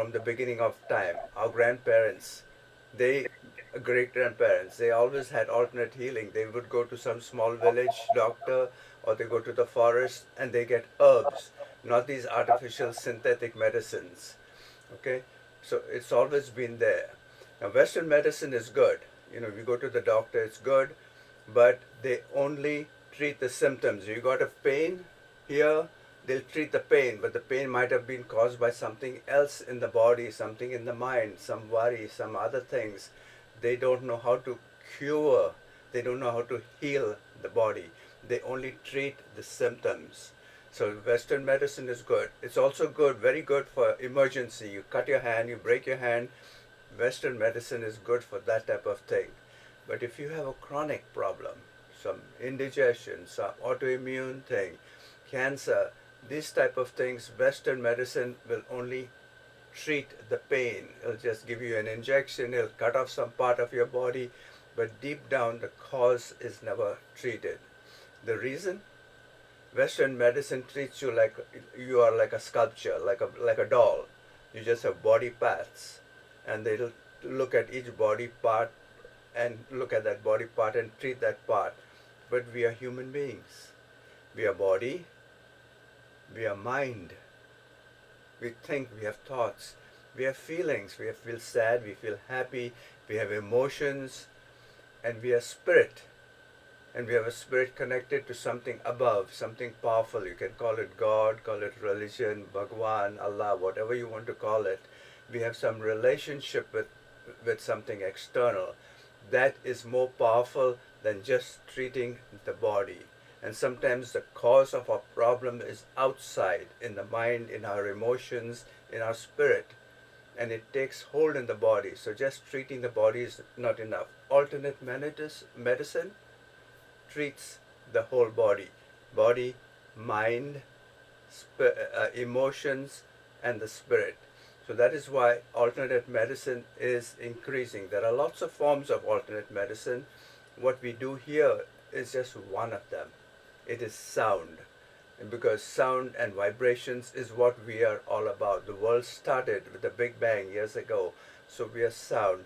from the beginning of time. Our grandparents, they, great grandparents, they always had alternate healing. They would go to some small village doctor, or they go to the forest and they get herbs, not these artificial synthetic medicines. Okay, so it's always been there. Now, Western medicine is good. You know, you go to the doctor, it's good, but they only treat the symptoms. You got a pain here, they'll treat the pain, but the pain might have been caused by something else in the body, something in the mind, some worry, some other things. They don't know how to cure, they don't know how to heal the body. They only treat the symptoms. So Western medicine is good. It's also good, very good for emergency. You cut your hand, you break your hand. Western medicine is good for that type of thing. But if you have a chronic problem, some indigestion, some autoimmune thing, cancer, these type of things, Western medicine will only treat the pain. It'll just give you an injection, it'll cut off some part of your body, but deep down the cause is never treated. The reason? Western medicine treats you like you are like a sculpture, like a doll. You just have body parts, and they'll look at each body part and look at that body part and treat that part. But we are human beings. We are body, we are mind. We think, we have thoughts, we have feelings. We feel sad, we feel happy, we have emotions, and we are spirit. And we have a spirit connected to something above, something powerful. You can call it God, call it religion, Bhagwan, Allah, whatever you want to call it. We have some relationship with something external that is more powerful than just treating the body. And sometimes the cause of our problem is outside, in the mind, in our emotions, in our spirit. And it takes hold in the body. So just treating the body is not enough. Alternate medicine treats the whole body. Body, mind, emotions, and the spirit. So that is why alternate medicine is increasing. There are lots of forms of alternate medicine. What we do here is just one of them. It is sound. And because sound and vibrations is what we are all about. The world started with the Big Bang years ago. So we are sound.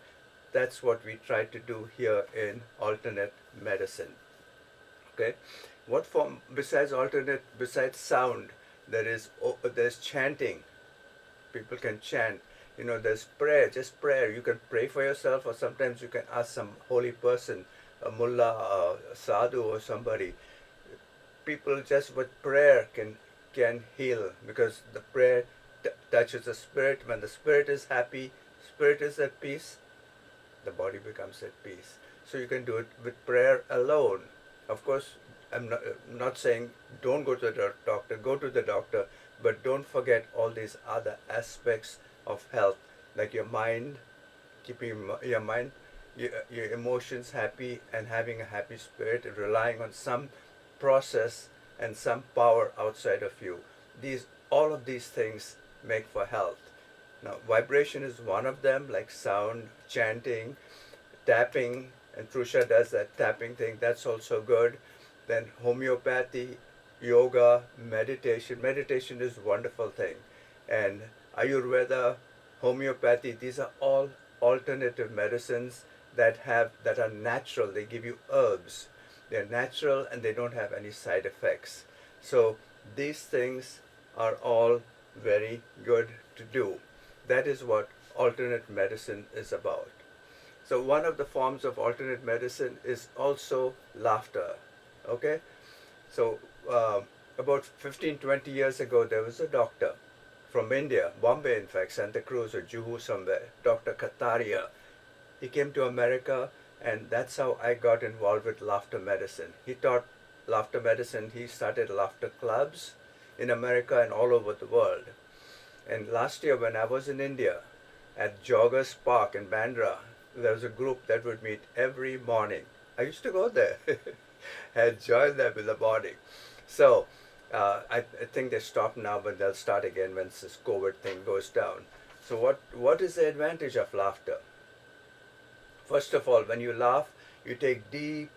That's what we try to do here in alternate medicine. Okay, what form besides sound? There's chanting. People can chant. You know, there's prayer, just prayer. You can pray for yourself, or sometimes you can ask some holy person, a mullah, a sadhu, or somebody. People just with prayer can heal, because the prayer touches the spirit. When the spirit is happy, spirit is at peace, the body becomes at peace. So you can do it with prayer alone. Of course, I'm not saying don't go to the doctor, go to the doctor, but don't forget all these other aspects of health, like your mind, keeping your mind, your emotions happy, and having a happy spirit, and relying on some process and some power outside of you. All of these things make for health. Now, vibration is one of them, like sound, chanting, tapping, and Trusha does that tapping thing. That's also good. Then homeopathy, yoga, meditation. Meditation is a wonderful thing. And Ayurveda, homeopathy, these are all alternative medicines that are natural. They give you herbs. They're natural and they don't have any side effects. So these things are all very good to do. That is what alternate medicine is about. So one of the forms of alternate medicine is also laughter. Okay? So about 15-20 years ago, there was a doctor from India, Bombay in fact, Santa Cruz or Juhu somewhere, Dr. Kataria. He came to America, and that's how I got involved with laughter medicine. He taught laughter medicine. He started laughter clubs in America and all over the world. And last year when I was in India, at Joggers Park in Bandra, there was a group that would meet every morning. I used to go there. I had joined them in the morning. So I think they stopped now, but they'll start again once this COVID thing goes down. So what is the advantage of laughter? First of all, when you laugh, you take deep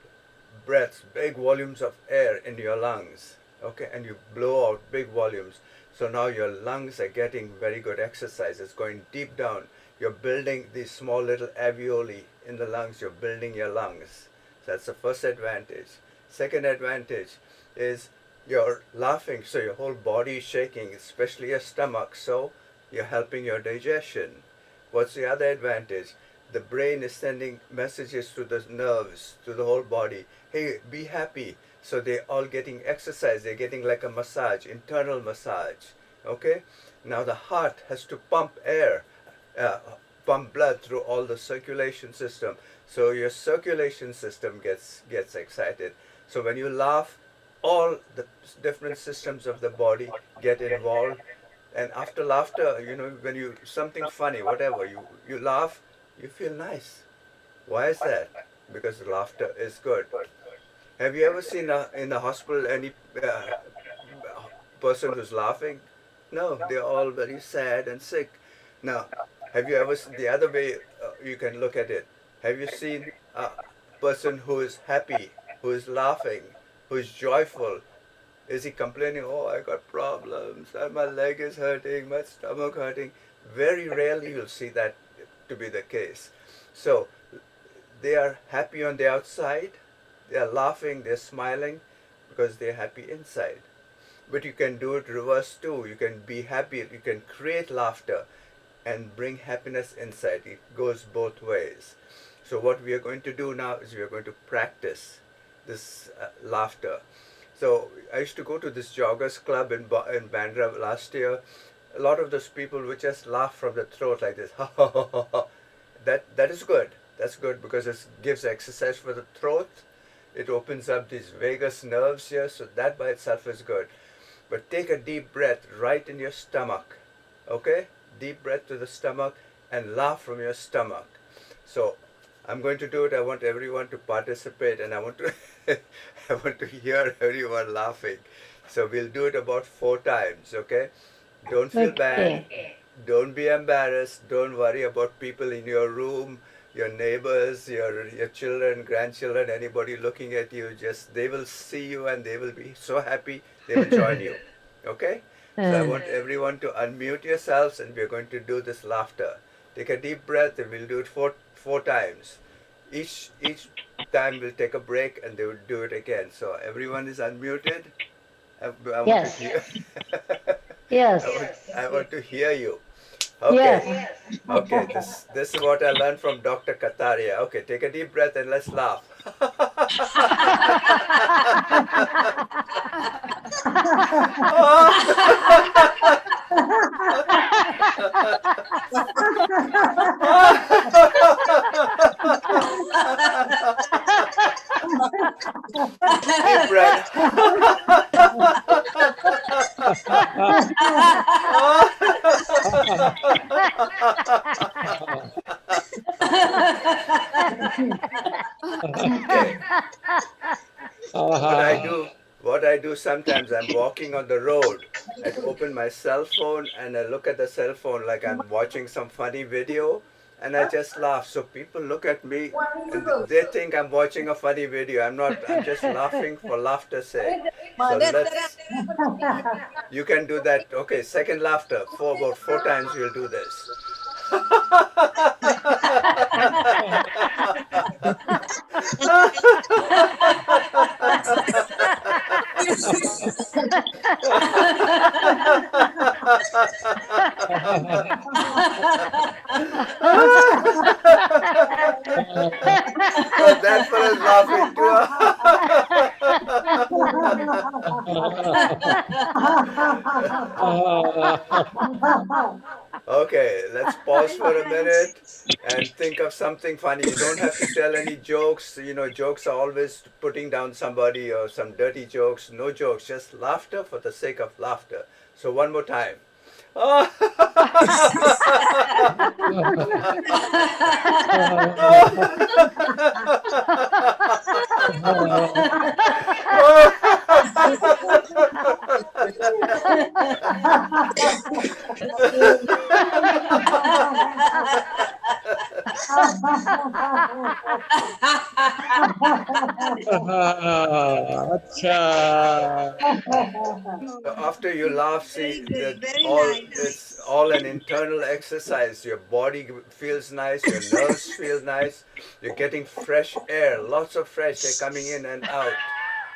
breaths, big volumes of air into your lungs, okay, and you blow out big volumes. So now your lungs are getting very good exercise. It's going deep down. You're building these small little alveoli in the lungs. You're building your lungs. So that's the first advantage. Second advantage is you're laughing, so your whole body is shaking, especially your stomach. So you're helping your digestion. What's the other advantage? The brain is sending messages to the nerves, to the whole body. Hey, be happy. So they're all getting exercise. They're getting like a massage, internal massage. Okay? Now the heart has to pump air, uh, pump blood through all the circulation system. So your circulation system gets excited. So when you laugh, all the different systems of the body get involved. And after laughter, when you something funny, whatever, you laugh, you feel nice. Why is that? Because laughter is good. Have you ever seen in a hospital any person who's laughing? No, they're all very sad and sick. Now, have you ever seen the other way you can look at it? Have you seen a person who is happy, who is laughing, who is joyful? Is he complaining, oh, I got problems, my leg is hurting, my stomach hurting? Very rarely you'll see that to be the case. So they are happy on the outside, they are laughing, they're smiling because they're happy inside. But you can do it reverse too. You can be happy, you can create laughter and bring happiness inside. It goes both ways. So what we are going to do now is we are going to practice this laughter. So I used to go to this joggers club in Bandra last year. A lot of those people would just laugh from the throat like this. That is good. That's good because it gives exercise for the throat. It opens up these vagus nerves here, so that by itself is good. But take a deep breath right in your stomach. Okay? Deep breath to the stomach and laugh from your stomach. So I'm going to do it. I want everyone to participate and I want to I want to hear everyone laughing. So we'll do it about 4 times, okay? Don't feel bad. Don't be embarrassed. Don't worry about people in your room, your neighbors, your children, grandchildren, anybody looking at you. Just they will see you and they will be so happy they will join you. Okay? So I want everyone to unmute yourselves and we're going to do this laughter. Take a deep breath and we'll do it four times. Each time we'll take a break and they will do it again. So everyone is unmuted. I want Yes. to hear. Yes. I want to hear you. Okay. Yes. Okay. This is what I learned from Dr. Kataria. Okay, take a deep breath and let's laugh. Deep breath. Okay. What I do sometimes, I'm walking on the road. I open my cell phone and I look at the cell phone like I'm watching some funny video and I just laugh. So people look at me and they think I'm watching a funny video. I'm just laughing for laughter's sake. So you can do that. Okay, second laughter. About 4 times you'll do this. That fellow's laughing too. Okay, let's pause for a minute and think of something funny. You don't have to tell any jokes. Jokes are always putting down somebody or some dirty jokes. No jokes, just laughter for the sake of laughter. So one more time. अच्छा After you laugh, see, exercise, your body feels nice, your nerves feel nice, you're getting fresh air, lots of fresh air coming in and out.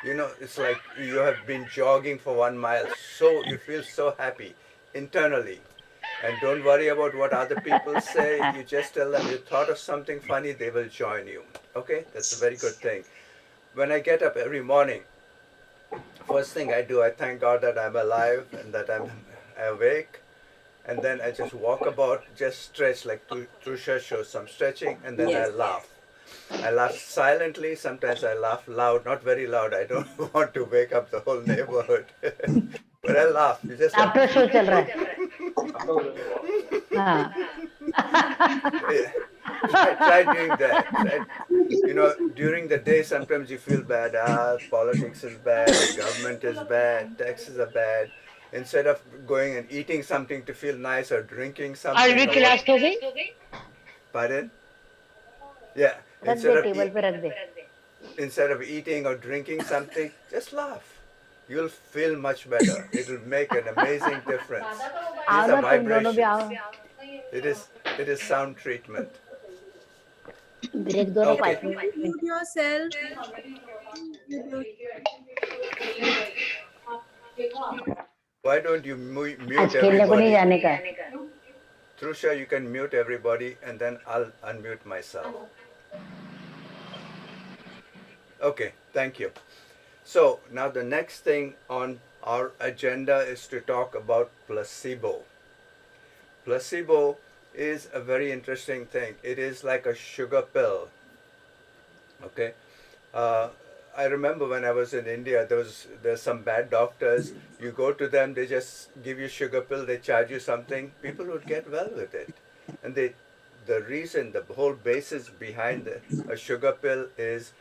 You know, it's like you have been jogging for 1 mile, so you feel so happy internally. And don't worry about what other people say. You just tell them you thought of something funny, they will join you. Okay? That's a very good thing. When I get up every morning, first thing I do, I thank God that I'm alive and that I'm awake. And then I just walk about, just stretch like Trusha shows some stretching, and then I Yes. laugh. I laugh silently. Sometimes I laugh loud, not very loud. I don't want to wake up the whole neighborhood. But I laugh. You just have after show चल रहा है हाँ try doing that. You know, during the day, sometimes you feel bad. Politics is bad, the government is bad, taxes are bad. Instead of going and eating something to feel nice or drinking something अरबी or what, class हो गई pardon? Yeah. रख दे table पे रख दे Instead of eating or drinking something, just laugh. You'll feel much better. It'll make an amazing difference. आओ These ना are तुम दोनों भी vibrations. आओ It is sound treatment. Break दो ना Okay. 5 minute Mute yourself. Why don't you mute आज खेलने को नहीं everybody? जाने का है Trusha, you can mute everybody and then I'll unmute myself. Okay, thank you. So now the next thing on our agenda is to talk about placebo. Placebo is a very interesting thing. It is like a sugar pill. Okay. I remember when I was in India, there's some bad doctors. You go to them, they just give you sugar pill, they charge you something. People would get well with it, and the reason, the whole basis behind a sugar pill is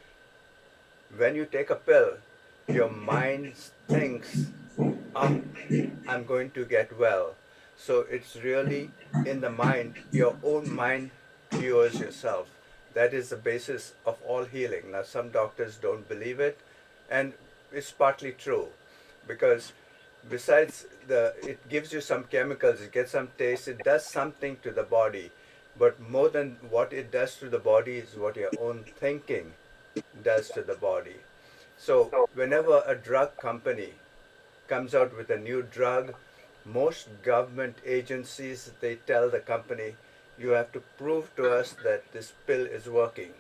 when you take a pill, your mind thinks, I'm going to get well. So it's really in the mind, your own mind cures yourself. That is the basis of all healing. Now, some doctors don't believe it, and it's partly true because besides it gives you some chemicals, it gets some taste, it does something to the body. But more than what it does to the body is what your own thinking does to the body. So whenever a drug company comes out with a new drug, most government agencies, they tell the company, you have to prove to us that this pill is working.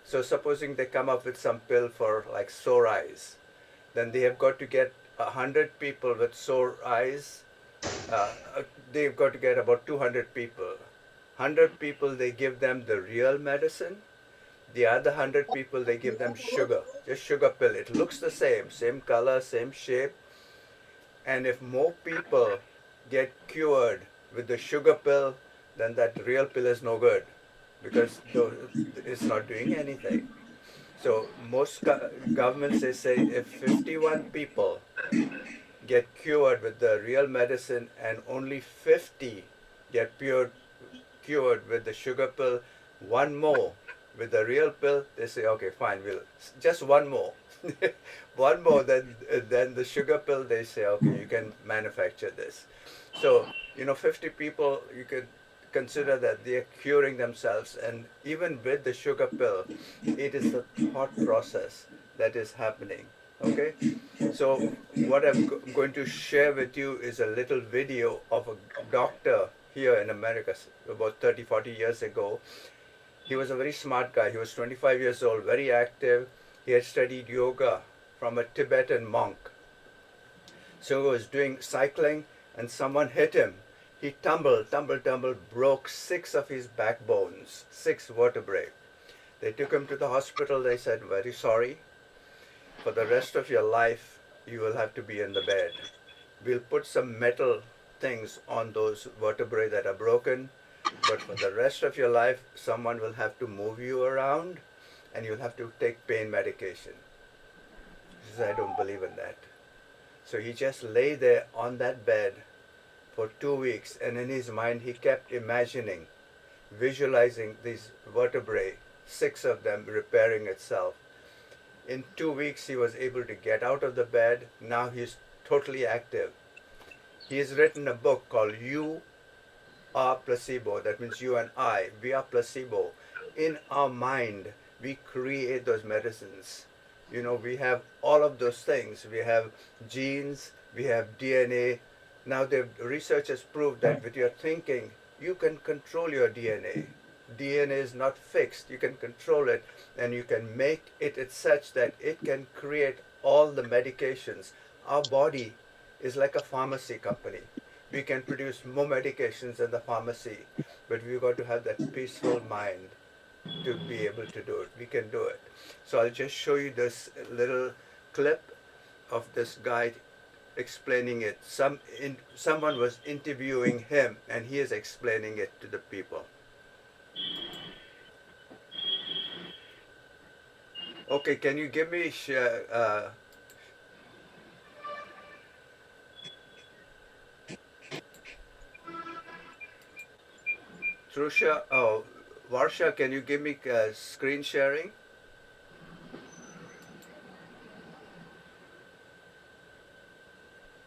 So supposing they come up with some pill for like sore eyes, then they have got to get 100 people with sore eyes. They've got to get about 200 people. 100 people, they give them the real medicine. The other 100 people, they give them sugar, just sugar pill. It looks the same color, same shape. And if more people get cured with the sugar pill, then that real pill is no good because it's not doing anything. So most governments, they say if 51 people get cured with the real medicine and only 50 get cured with the sugar pill, one more with the real pill, they say, okay, fine, we'll just one more. One more, then the sugar pill, they say, okay, you can manufacture this. So, 50 people, you could consider that they are curing themselves. And even with the sugar pill, it is the thought process that is happening. Okay? So, what I'm going to share with you is a little video of a doctor here in America about 30, 40 years ago. He was a very smart guy. He was 25 years old, very active. He had studied yoga from a Tibetan monk. So he was doing cycling and someone hit him. He tumbled, broke 6 of his backbones, 6 vertebrae. They took him to the hospital. They said, very sorry. For the rest of your life, you will have to be in the bed. We'll put some metal things on those vertebrae that are broken. But for the rest of your life, someone will have to move you around and you'll have to take pain medication. He says, I don't believe in that. So he just lay there on that bed for 2 weeks, and in his mind he kept imagining, visualizing these vertebrae, 6 of them repairing itself. In 2 weeks he was able to get out of the bed. Now he's totally active. He has written a book called You are placebo. That means you and I, we are placebo. In our mind, we create those medicines. We have all of those things. We have genes, we have DNA. Now the research has proved that with your thinking, you can control your DNA. DNA is not fixed. You can control it, and you can make it such that it can create all the medications. Our body is like a pharmacy company. We can produce more medications than the pharmacy, but we've got to have that peaceful mind to be able to do it. We can do it. So I'll just show you this little clip of this guy explaining it. Someone was interviewing him, and he is explaining it to the people. Okay, can you give me Trusha? Oh, Varsha, can you give me screen sharing?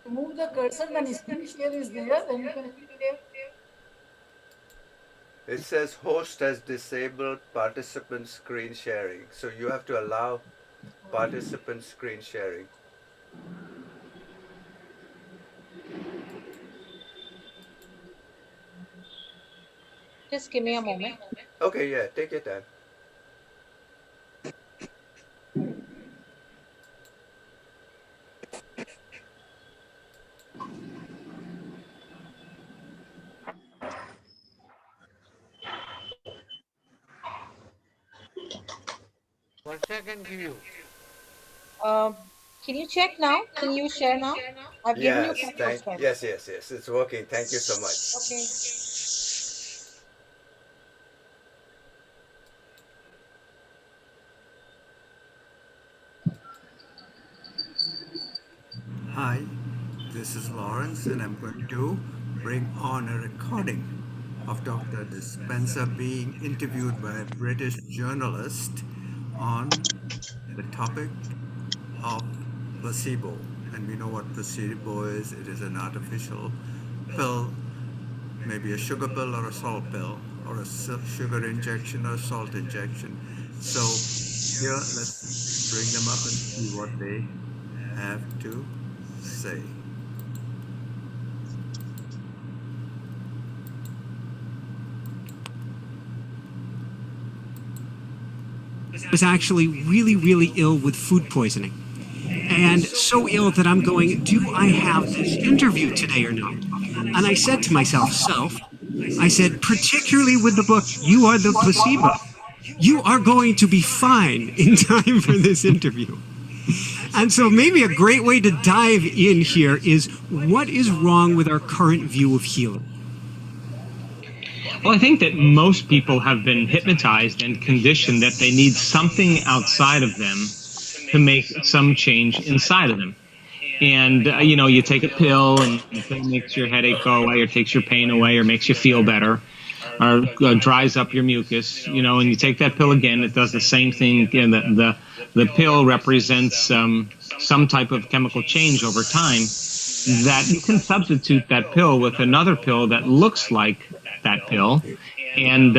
Move the cursor when screen share is there, then you can share. It says host has disabled participant screen sharing. So you have to allow participant screen sharing. Just give me a moment. Okay, yeah, take your time. Varsha can give you. Can you check now? Can you share now? I've given you Yes, yes, it's working. Thank you so much. Okay. Hi, this is Lawrence, and I'm going to bring on a recording of Dr. Dispenza being interviewed by a British journalist on the topic of placebo. And we know what placebo is. It is an artificial pill, maybe a sugar pill or a salt pill, or a sugar injection or a salt injection. So here, let's bring them up and see what they have to say. Was actually really, really ill with food poisoning. And so ill that I'm going, do I have this interview today or not? And I said to myself, I said, particularly with the book, You Are the Placebo, you are going to be fine in time for this interview. And so maybe a great way to dive in here is, what is wrong with our current view of healing? Well, I think that most people have been hypnotized and conditioned that they need something outside of them to make some change inside of them. And, you take a pill and the pill makes your headache go away or takes your pain away or makes you feel better or dries up your mucus, and you take that pill again, it does the same thing again. The pill represents some type of chemical change over time that you can substitute that pill with another pill that looks like that pill, and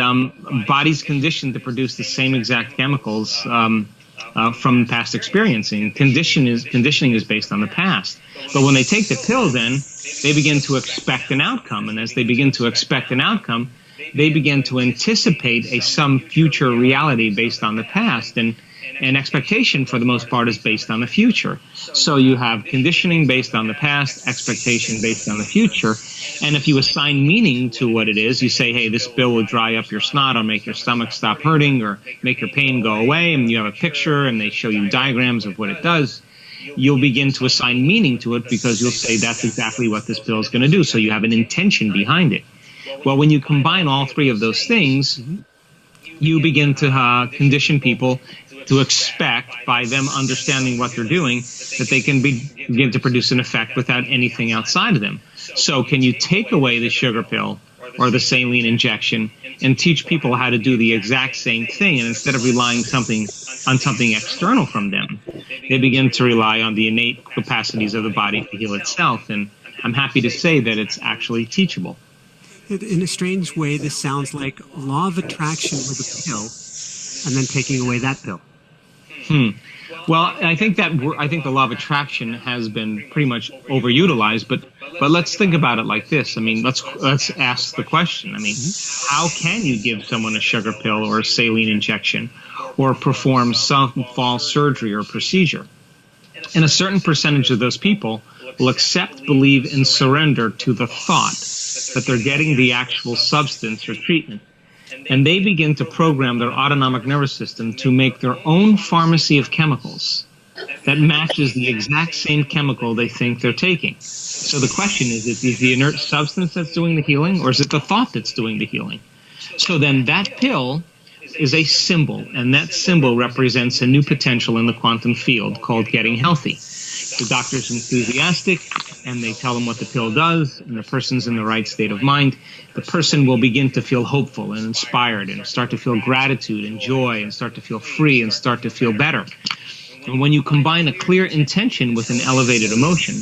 body's conditioned to produce the same exact chemicals from past experiencing. Conditioning is based on the past. But when they take the pill, then they begin to expect an outcome, and as they begin to expect an outcome, they begin to anticipate some future reality based on the past, and expectation for the most part is based on the future. So you have conditioning based on the past, expectation based on the future, and if you assign meaning to what it is, you say, hey, this pill will dry up your snot or make your stomach stop hurting or make your pain go away, and you have a picture and they show you diagrams of what it does, you'll begin to assign meaning to it because you'll say that's exactly what this pill is going to do. So you have an intention behind it. Well, when you combine all three of those things, you begin to condition people to expect, by them understanding what they're doing, that they can begin to produce an effect without anything outside of them. So can you take away the sugar pill or the saline injection and teach people how to do the exact same thing, and instead of relying on something external from them, they begin to rely on the innate capacities of the body to heal itself? And I'm happy to say that it's actually teachable. In a strange way, this sounds like law of attraction with a pill, and then taking away that pill. Well, I think the law of attraction has been pretty much overutilized, but let's think about it like this. I mean, let's ask the question. I mean, how can you give someone a sugar pill or a saline injection, or perform some false surgery or procedure? And a certain percentage of those people will accept, believe, and surrender to the thought that they're getting the actual substance or treatment. And they begin to program their autonomic nervous system to make their own pharmacy of chemicals that matches the exact same chemical they think they're taking. So the question is the inert substance that's doing the healing, or is it the thought that's doing the healing? So then that pill is a symbol, and that symbol represents a new potential in the quantum field called getting healthy. The doctor's enthusiastic, and they tell them what the pill does, and the person's in the right state of mind. The person will begin to feel hopeful and inspired, and start to feel gratitude and joy, and start to feel free, and start to feel better. And when you combine a clear intention with an elevated emotion,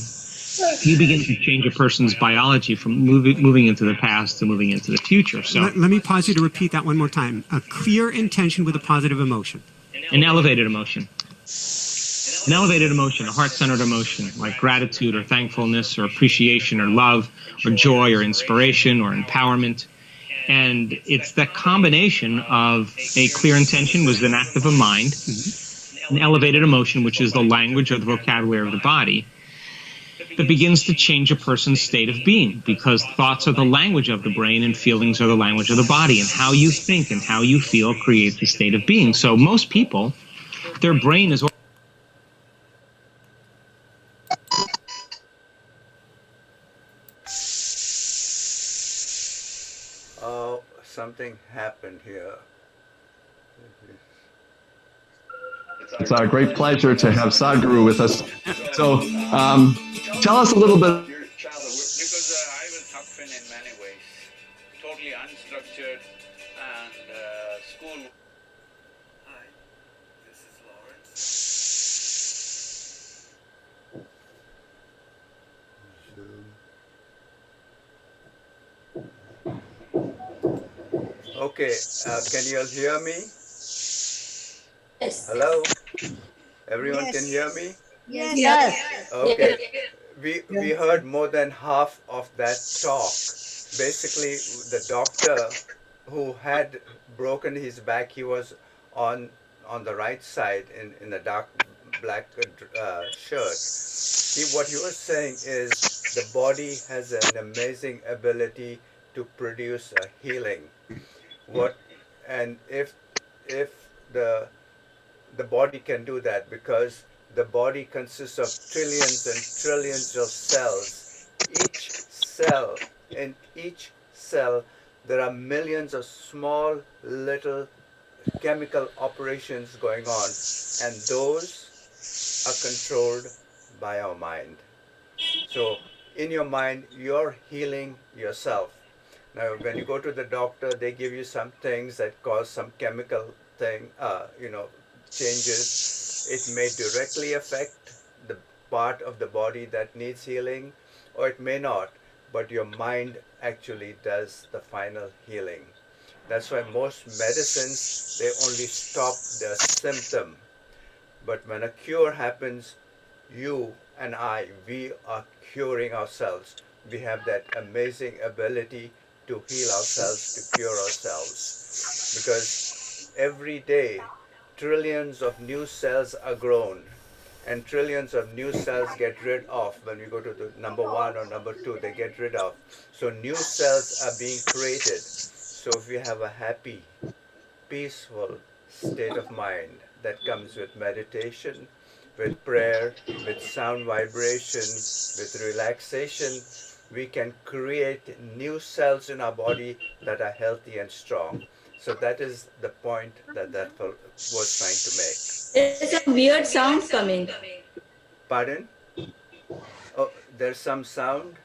you begin to change a person's biology from moving into the past to moving into the future. So Let me pause you to repeat that one more time. A clear intention with a positive emotion. an elevated emotion. An elevated emotion, a heart-centered emotion, like gratitude or thankfulness or appreciation or love or joy or inspiration or empowerment. And it's that combination of a clear intention, was an act of a mind, an elevated emotion, which is the language or the vocabulary of the body, that begins to change a person's state of being, because thoughts are the language of the brain and feelings are the language of the body, and how you think and how you feel creates the state of being. So most people, their brain is Oh, something happened here. It's a great pleasure to have Sadhguru with us. So tell us a little bit. Your childhood, because I was tough in many ways, totally unstructured, and school. Hi, this is Lawrence. Okay, can you all hear me? Yes. Hello? Everyone can hear me? Yes. Okay. We heard more than half of that talk. Basically, the doctor who had broken his back, he was on the right side in a dark black shirt. What he was saying is the body has an amazing ability to produce a healing. And if the body can do that, because the body consists of trillions and trillions of cells. In each cell, there are millions of small little chemical operations going on, and those are controlled by our mind. So in your mind, you're healing yourself. Now, when you go to the doctor, they give you some things that cause some chemical changes. It may directly affect the part of the body that needs healing, or it may not, but your mind actually does the final healing. That's why most medicines, they only stop the symptom. But when a cure happens, you and I, we are curing ourselves. We have that amazing ability to heal ourselves, to cure ourselves. Because every day, trillions of new cells are grown, and trillions of new cells get rid of. When we go to the number 1 or number 2, they get rid of. So new cells are being created. So if we have a happy, peaceful state of mind that comes with meditation, with prayer, with sound vibration, with relaxation, we can create new cells in our body that are healthy and strong. So that is the point that was trying to make. There's a weird sound coming. Pardon? Oh, there's some sound.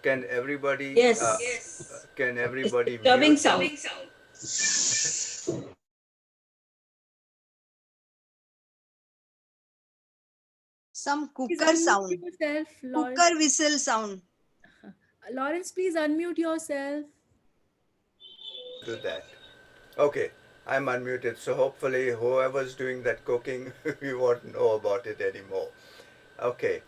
Can everybody? Yes. Can everybody Disturbing mute? sound. Some Please cooker unmute sound, yourself, Lawrence. cooker whistle sound. Lawrence, please unmute yourself. do that. Okay, I'm unmuted, so hopefully whoever's doing that cooking, we won't know about it anymore. Okay,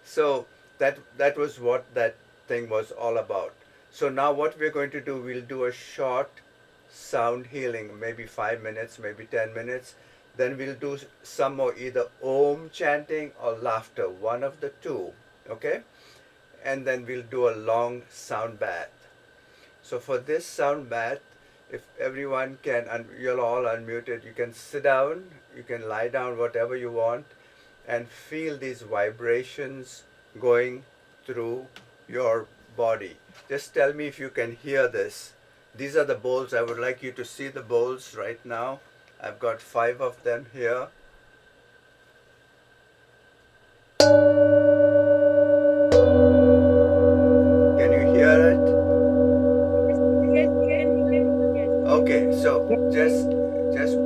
so that was what that thing was all about. So now what we're going to do, we'll do a short sound healing, maybe 5 minutes, maybe 10 minutes. Then we'll do some more either Om chanting or laughter, one of the two. Okay, and then we'll do a long sound bath. So for this sound bath, if everyone can, and you're all unmuted, you can sit down, you can lie down, whatever you want, and feel these vibrations going through your body. Just tell me if you can hear this. These are the bowls. I would like you to see the bowls right now. I've got 5 of them here. Can you hear it? Okay, so just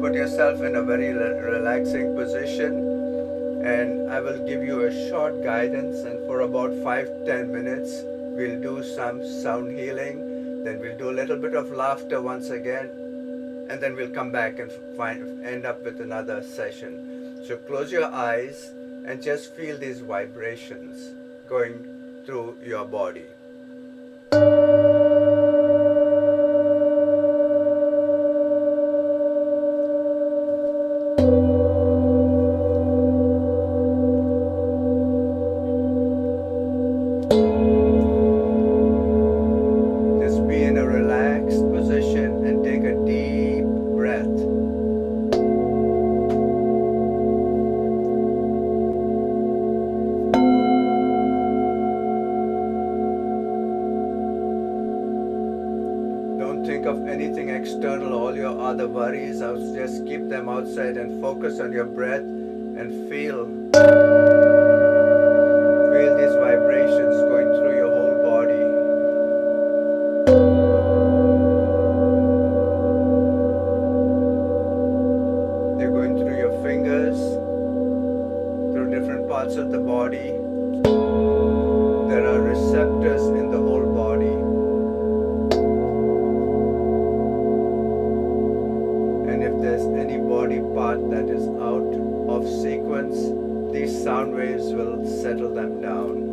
put yourself in a very relaxing position, and I will give you a short guidance, and for about 5-10 minutes we'll do some sound healing, then we'll do a little bit of laughter once again, and then we'll come back and end up with another session. So close your eyes and just feel these vibrations going through your body. Just be in a relaxed position and take a deep breath. Don't think of anything external, all your other worries, just keep them outside and focus on your breath and feel these vibrations going through your whole body. They're going through your fingers, through different parts of the body. There are receptors in the whole body. And if there's any body part that is out of sequence, these sound waves will settle them down.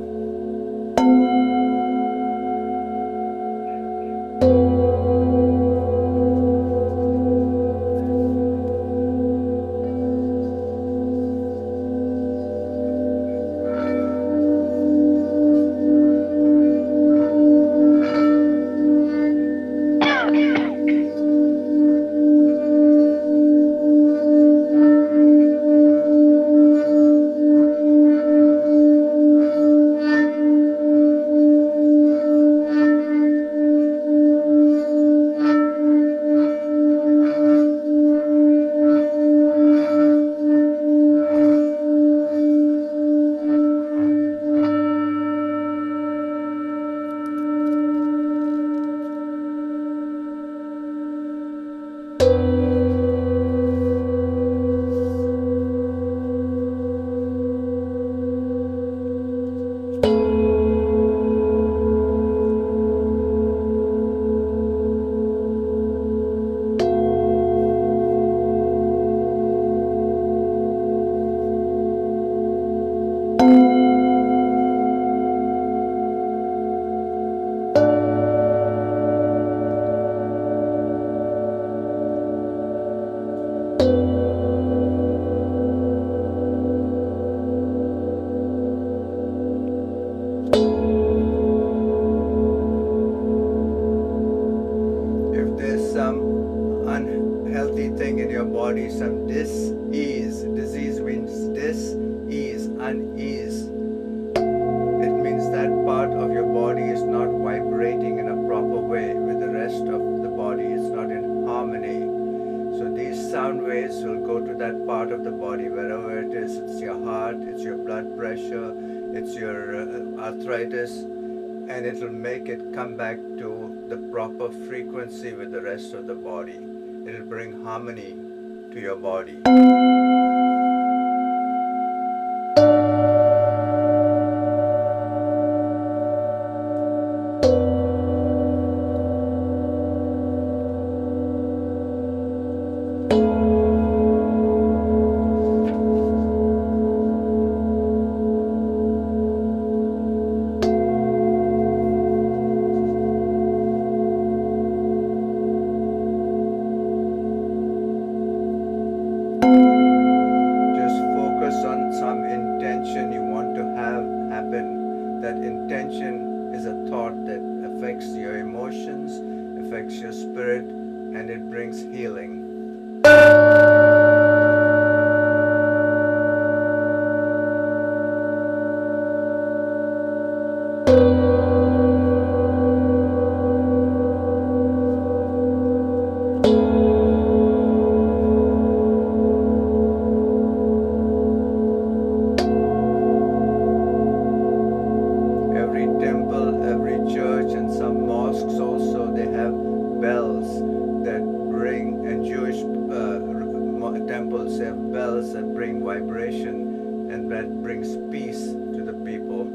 Unhealthy thing in your body, some dis-ease. Disease means dis-ease, unease. It means that part of your body is not vibrating in a proper way with the rest of the body. It's not in harmony. So these sound waves will go to that part of the body, wherever it is. It's your heart, it's your blood pressure, it's your arthritis, and it will make it come back to the proper frequency with the rest of the body. It will bring harmony to your body. intention is a thought that affects your emotions, affects your spirit, and it brings healing. Every temple, every church, and some mosques also, they have bells that bring, and Jewish temples have bells that bring vibration and that brings peace to the people.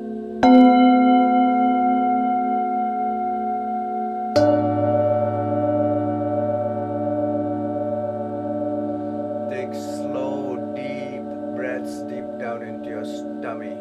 Take slow, deep breaths deep down into your tummy.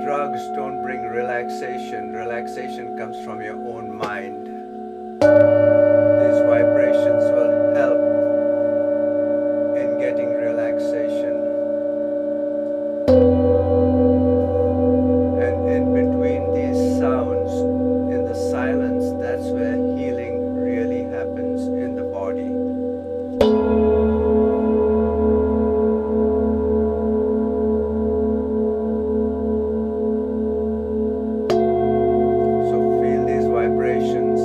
Drugs don't bring relaxation. Relaxation comes from your own mind. These vibrations will help in getting relaxation. And in between these sounds, in the silence, that's where healing really happens in the body. So feel these vibrations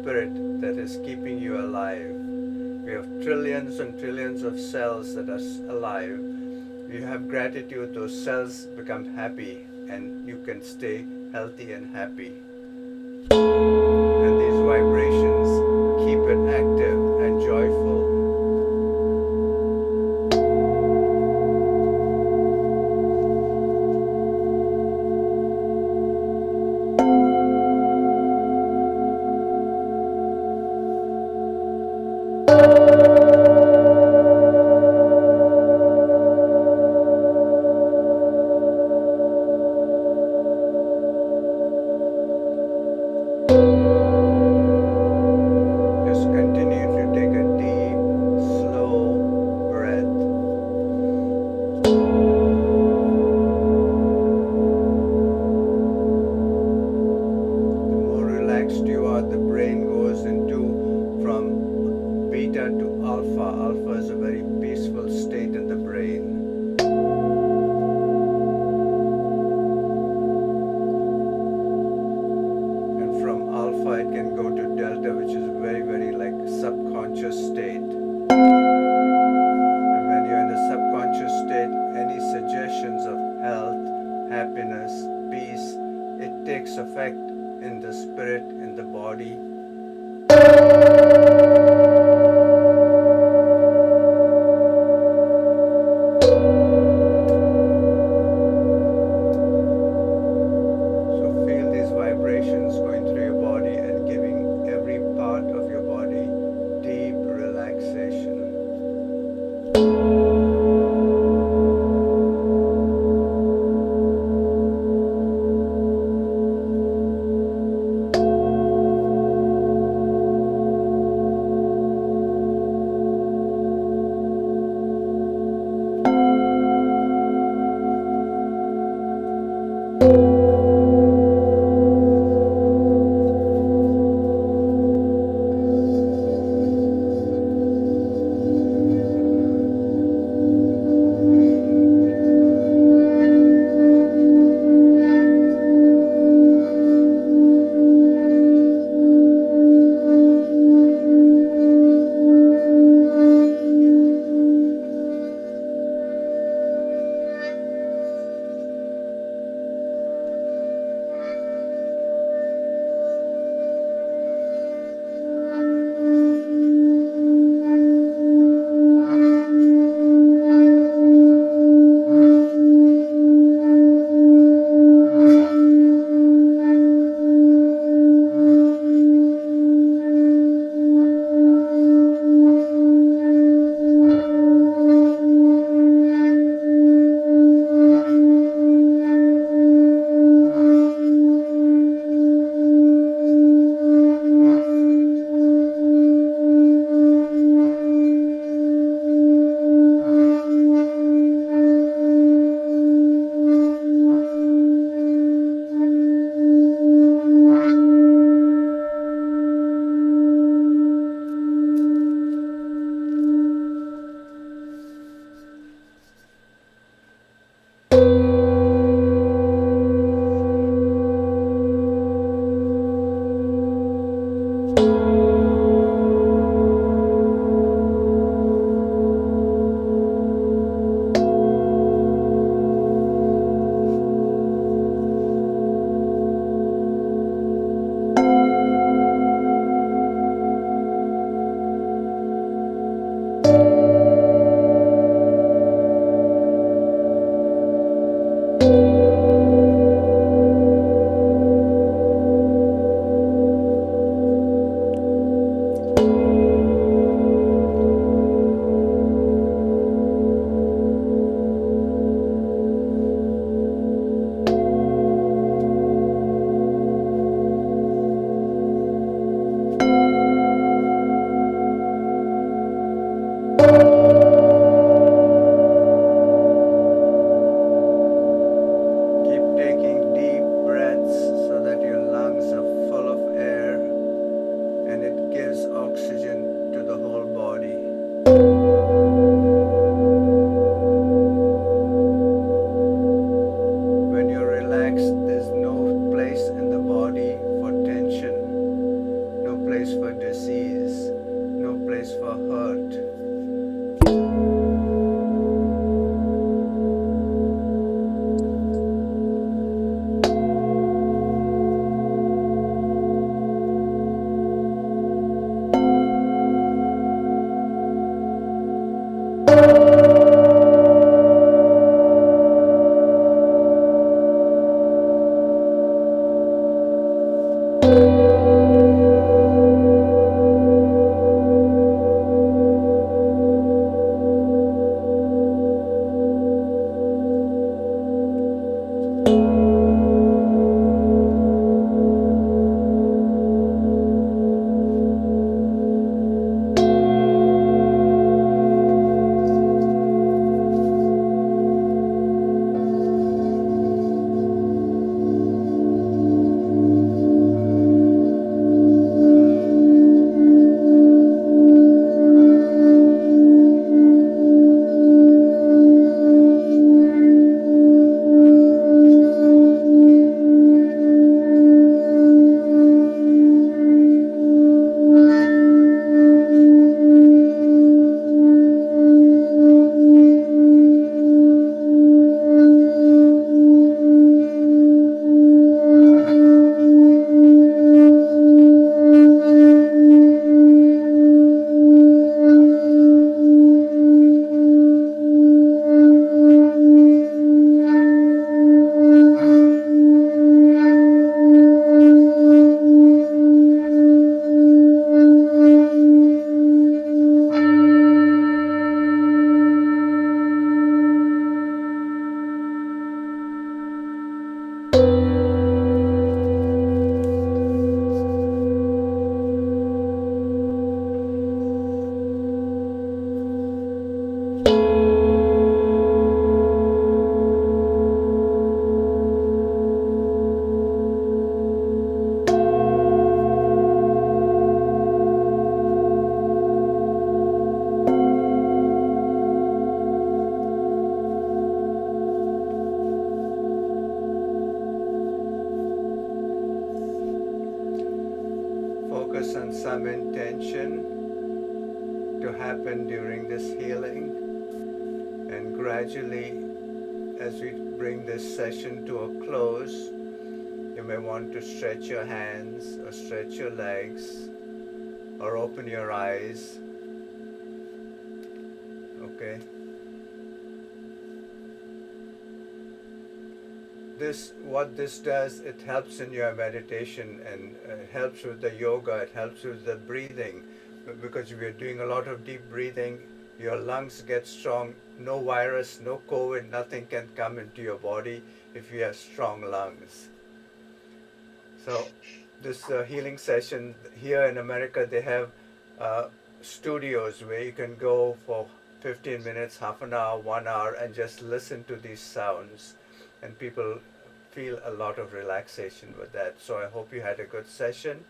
spirit that is keeping you alive. We have trillions and trillions of cells that are alive. You have gratitude, those cells become happy, and you can stay healthy and happy. And these vibrations keep it active and joyful. some intention to happen during this healing, and gradually, as we bring this session to a close, you may want to stretch your hands or stretch your legs or open your eyes. Okay. What this does, it helps in your meditation, and helps with the yoga, it helps with the breathing, because we are doing a lot of deep breathing, your lungs get strong, no virus, no COVID, nothing can come into your body if you have strong lungs. So this healing session here in America, they have studios where you can go for 15 minutes, half an hour, 1 hour, and just listen to these sounds, and people feel a lot of relaxation with that. So I hope you had a good session.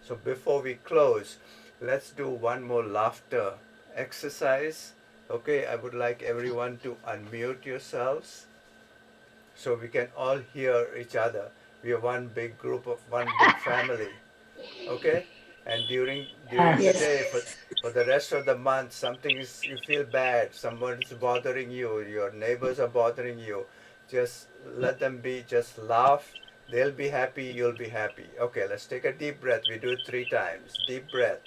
So before we close, let's do one more laughter exercise. Okay, I would like everyone to unmute yourselves so we can all hear each other. We are one big group of one big family. Okay? And during the day, for the rest of the month, something is, you feel bad, someone is bothering you, your neighbors are bothering you, just let them be, just laugh, they'll be happy, you'll be happy. Okay, let's take a deep breath. We do it 3 times. Deep breath.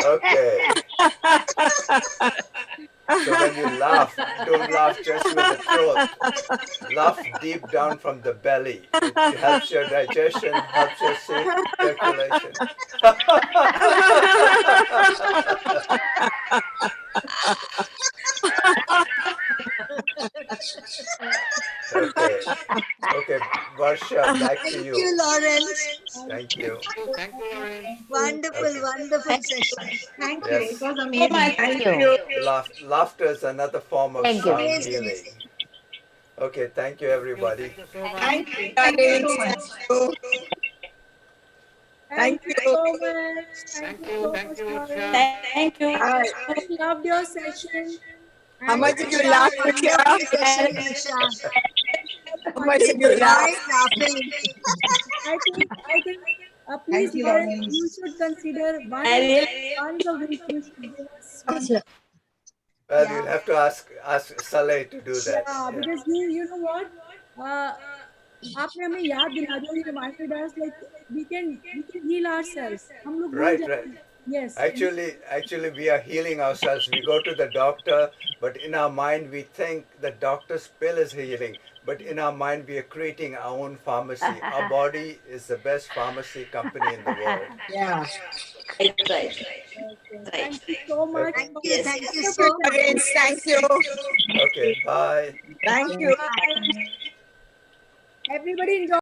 Okay. So when you laugh, don't laugh just with the throat. Laugh deep down from the belly. It helps your digestion, helps your circulation. Okay. Okay, Varsha, back to you. Thank you, Lawrence. Thank you. Thank you, Lauren. Wonderful, Okay. wonderful session. Thank you. Yes. It was amazing. Thank you. Laughter is another form of Thank you. sound Amazing. healing. Okay, thank you everybody. Thank you so much. Thank you. Thank you so much. Thank you so much. Thank so you, much, Varsha. Lawrence. Thank you. I loved your session. How much did you laugh, Varsha? Wonderful session, Varsha. How much did you laugh? Nice laughing. I think, please, Thank you, Lawrence, Lawrence. you should consider I really- once a week you should give us one. Well, Yeah. you'll have to ask Saleh to do that. Yeah, Yeah. because you know what? आपने हमें याद दिला दिया, you reminded us, like we can heal ourselves. हम लोग भूल Right, जाते right. हैं. Yes. Actually, we are healing ourselves. We go to the doctor, but in our mind we think the doctor's pill is healing. But in our mind we are creating our own pharmacy. Our body is the best pharmacy company in the world. Yeah. Right. Thank you so much. Thank for you. your Thank you wonderful so much. Lawrence, thank you. Okay, bye. Thank you. Everybody enjoy.